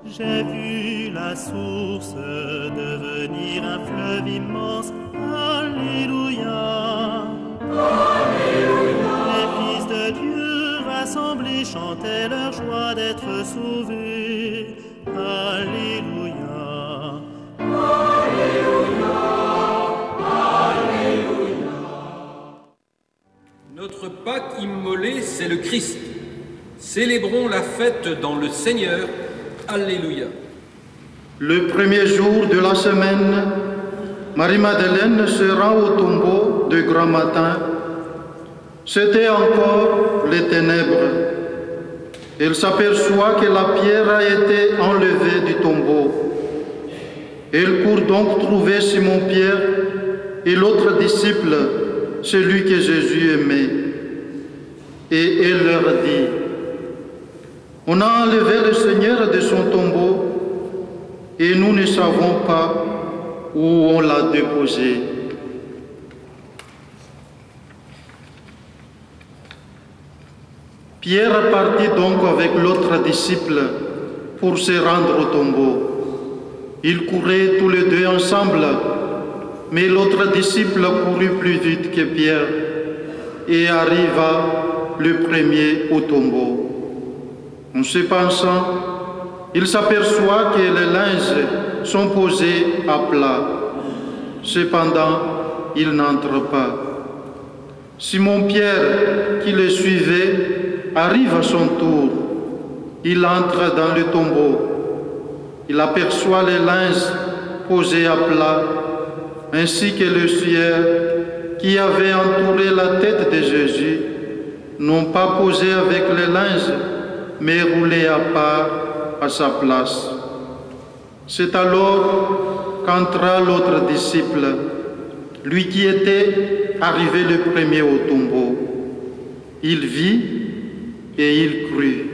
J'ai vu la source devenir un fleuve immense. Alléluia. Alléluia. Les fils de Dieu rassemblés chantaient leur joie d'être sauvés. Alléluia. Alléluia. Alléluia. Notre Pâque immolée, c'est le Christ. Célébrons la fête dans le Seigneur. Alléluia. Le premier jour de la semaine, Marie-Madeleine se rend au tombeau de grand matin. C'était encore les ténèbres. Elle s'aperçoit que la pierre a été enlevée du tombeau. Elle court donc trouver Simon-Pierre et l'autre disciple, celui que Jésus aimait. Et elle leur dit: on a enlevé le Seigneur de son tombeau et nous ne savons pas où on l'a déposé. Pierre partit donc avec l'autre disciple pour se rendre au tombeau. Ils couraient tous les deux ensemble, mais l'autre disciple courut plus vite que Pierre et arriva le premier au tombeau. En se penchant, il s'aperçoit que les linges sont posés à plat. Cependant, il n'entre pas. Simon-Pierre, qui le suivait, arrive à son tour. Il entre dans le tombeau. Il aperçoit les linges posés à plat, ainsi que le suaire qui avait entouré la tête de Jésus, non pas posé avec les linges, mais roulé à part à sa place. C'est alors qu'entra l'autre disciple, lui qui était arrivé le premier au tombeau. Il vit et il crut.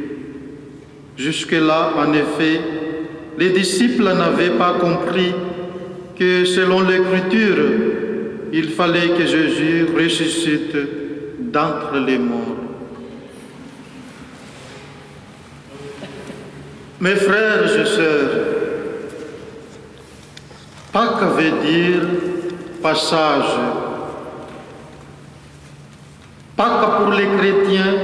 Jusque-là, en effet, les disciples n'avaient pas compris que selon l'Écriture, il fallait que Jésus ressuscite d'entre les morts. Mes frères et sœurs, Pâques veut dire passage. Pâques pour les chrétiens,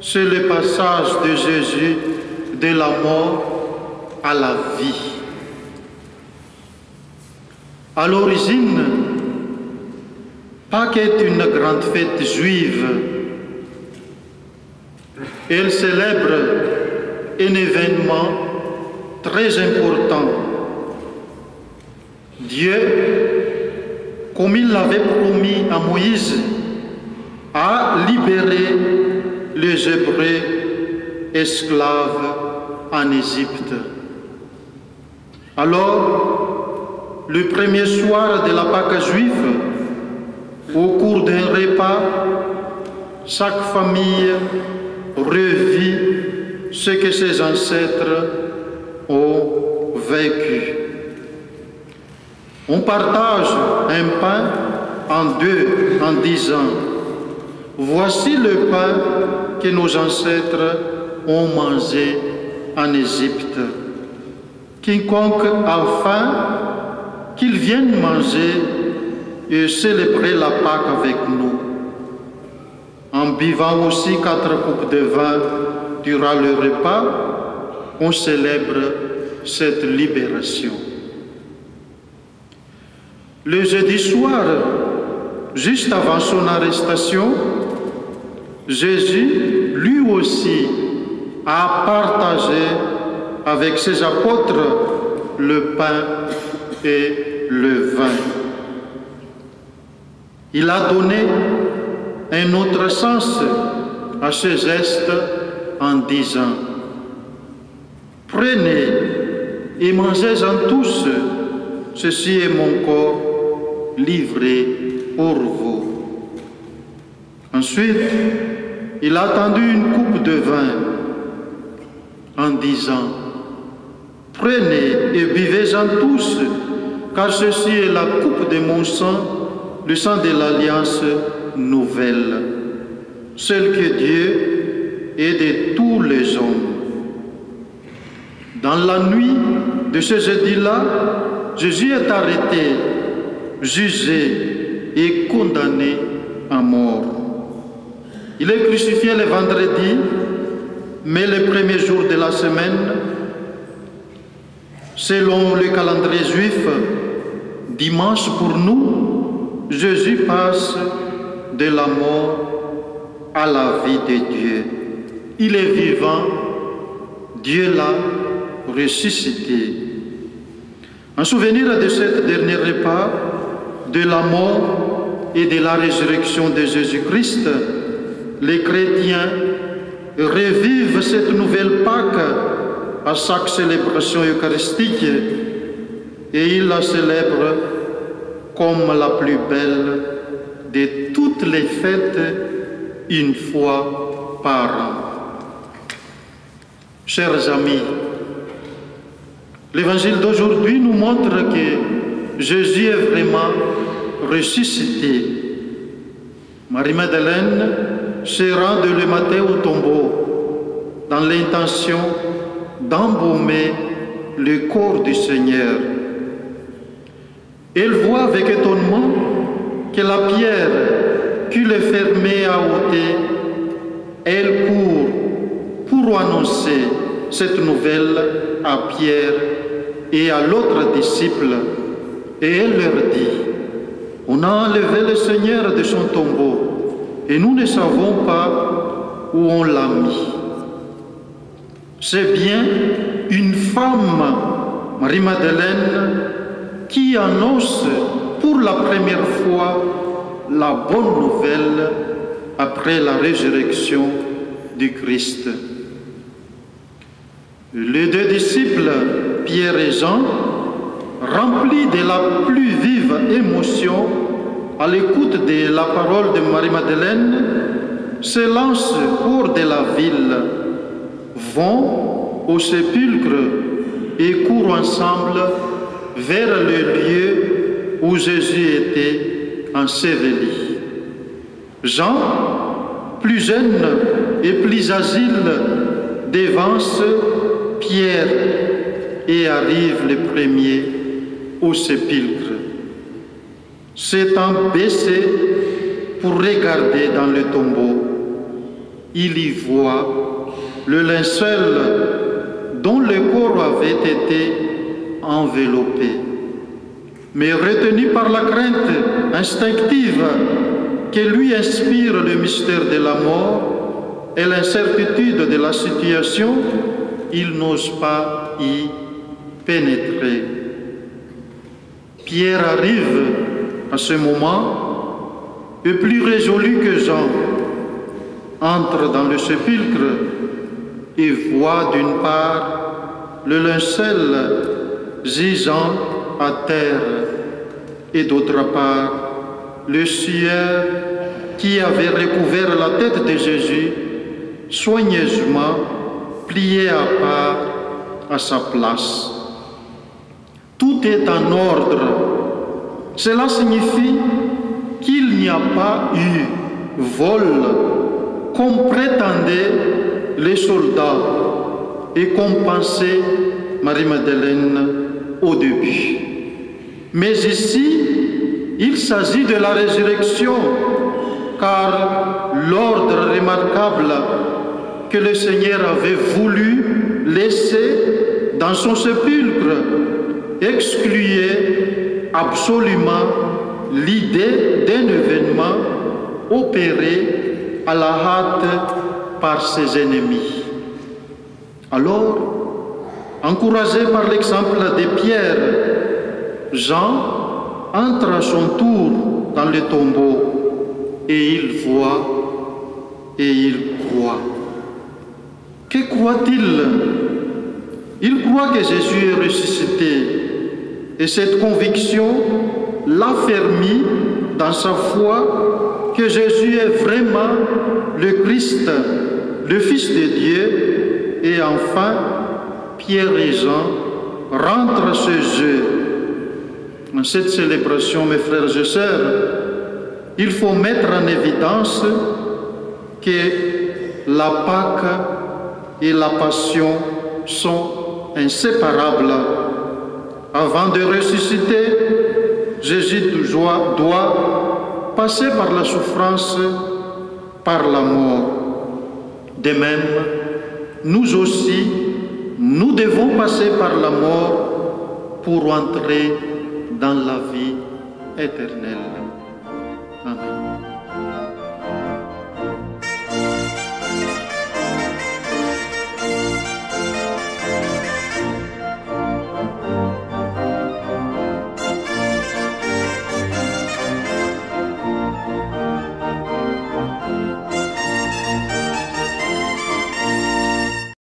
c'est le passage de Jésus de la mort à la vie. À l'origine, Pâques est une grande fête juive. Elle célèbre un événement très important. Dieu, comme il l'avait promis à Moïse, a libéré les Hébreux esclaves en Égypte. Alors, le premier soir de la Pâque juive, au cours d'un repas, chaque famille revit ce que ses ancêtres ont vécu. On partage un pain en deux en disant: voici le pain que nos ancêtres ont mangé en Égypte. Quiconque a faim, qu'il vienne manger et célébrer la Pâque avec nous. En buvant aussi 4 coupes de vin durant le repas, on célèbre cette libération. Le jeudi soir, juste avant son arrestation, Jésus, lui aussi, a partagé avec ses apôtres le pain et le vin. Il a donné un autre sens à ce geste en disant: prenez et mangez-en tous, ceci est mon corps livré pour vous. Ensuite, il a tendu une coupe de vin en disant: prenez et buvez-en tous, car ceci est la coupe de mon sang, le sang de l'alliance nouvelle, celle que Dieu est de tous les hommes. Dans la nuit de ce jeudi-là, Jésus est arrêté, jugé et condamné à mort. Il est crucifié le vendredi, mais le premier jour de la semaine, selon le calendrier juif, dimanche pour nous, Jésus passe de la mort à la vie de Dieu. Il est vivant, Dieu l'a ressuscité. En souvenir de ce dernier repas, de la mort et de la résurrection de Jésus-Christ, les chrétiens revivent cette nouvelle Pâque à chaque célébration eucharistique et ils la célèbrent comme la plus belle de toutes les fêtes, une fois par an. Chers amis, l'évangile d'aujourd'hui nous montre que Jésus est vraiment ressuscité. Marie-Madeleine se rend le matin au tombeau dans l'intention d'embaumer le corps du Seigneur. Elle voit avec étonnement que la pierre qui le fermait a ôté. Elle court pour annoncer cette nouvelle à Pierre et à l'autre disciple, et elle leur dit: on a enlevé le Seigneur de son tombeau, et nous ne savons pas où on l'a mis. C'est bien une femme, Marie-Madeleine, qui annonce pour la première fois la bonne nouvelle après la résurrection du Christ. Les deux disciples, Pierre et Jean, remplis de la plus vive émotion à l'écoute de la parole de Marie-Madeleine, se lancent hors de la ville, vont au sépulcre et courent ensemble vers le lieu où Jésus était enseveli. Jean, plus jeune et plus agile, devance Pierre et arrive le premier au sépulcre. S'étant baissé pour regarder dans le tombeau, il y voit le linceul dont le corps avait été enveloppé. Mais retenu par la crainte instinctive que lui inspire le mystère de la mort et l'incertitude de la situation, il n'ose pas y pénétrer. Pierre arrive à ce moment, et plus résolu que Jean, entre dans le sépulcre et voit d'une part le linceul gisant à terre et d'autre part le suaire qui avait recouvert la tête de Jésus soigneusement plié à part à sa place. Tout est en ordre. Cela signifie qu'il n'y a pas eu vol comme prétendaient les soldats et comme pensait Marie-Madeleine au début. Mais ici, il s'agit de la résurrection, car l'ordre remarquable que le Seigneur avait voulu laisser dans son sépulcre excluait absolument l'idée d'un événement opéré à la hâte par ses ennemis. Alors, encouragé par l'exemple de Pierre, Jean entre à son tour dans le tombeau et il voit et il croit. Que croit-il? Il croit que Jésus est ressuscité et cette conviction l'affermit dans sa foi que Jésus est vraiment le Christ, le Fils de Dieu. Et enfin, Pierre et Jean rentrent chez eux. Dans cette célébration, mes frères et sœurs, il faut mettre en évidence que la Pâque et la Passion sont inséparables. Avant de ressusciter, Jésus doit passer par la souffrance, par la mort. De même, nous aussi, nous devons passer par la mort pour entrer dans la vie éternelle.